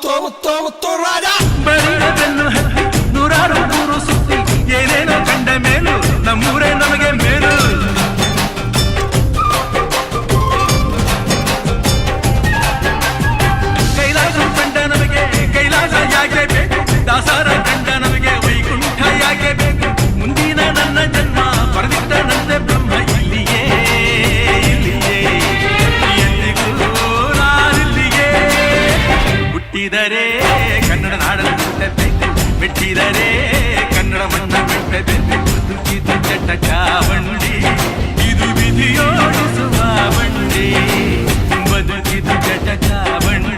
ಮುತ್ತೋ ರಾಜ ಬರಿಯ ಬೆನ್ನು ಹತ್ತಿ ನೂರಾರು ಊರು ಸುತ್ತಿ ಏನೇನೋ ಕಂಡ ಮೇಲು ನಮ್ಮೂರೇ ನಮಗೆ ಮೇಲು. ಕೈಲಾಸ ಕಂಡ ನಮಗೆ ಕೈಲಾಸ ಯಾಕೆ ಬೇಕು, ದಾಸರ ಕಂಡ ನಮಗೆ ವೈಕುಂಠ ಯಾಕೆ ಬೇಕು. ಮುಂದಿನ ನನ್ನ ಜನ್ಮ ಬರೆದಿಟ್ಟನಂತೆ ಬ್ರಹ್ಮ ಇಲ್ಲಿಯೇ ಎಂದಿಗೂ ನಾನಿಲ್ಲಿಯೇ. ಹುಟ್ಟಿದರೆ ಕನ್ನಡ ನಾಡನ್ನು ಹುಟ್ಟಬೇಕು, ಬಿಟ್ಟಿದರೆ ಕನ್ನಡ ಮಣ್ಣ ಬಿಟ್ಟಬೇಕು. ಬದುಕಿದು ಜಟಕ ಬಂಡಿ, ಇದು ವಿಧಿಯೋಡಿಸುವ ಬಂಡಿ, ಬದುಕಿದು ಜಟಕ ಬಂಡಿ.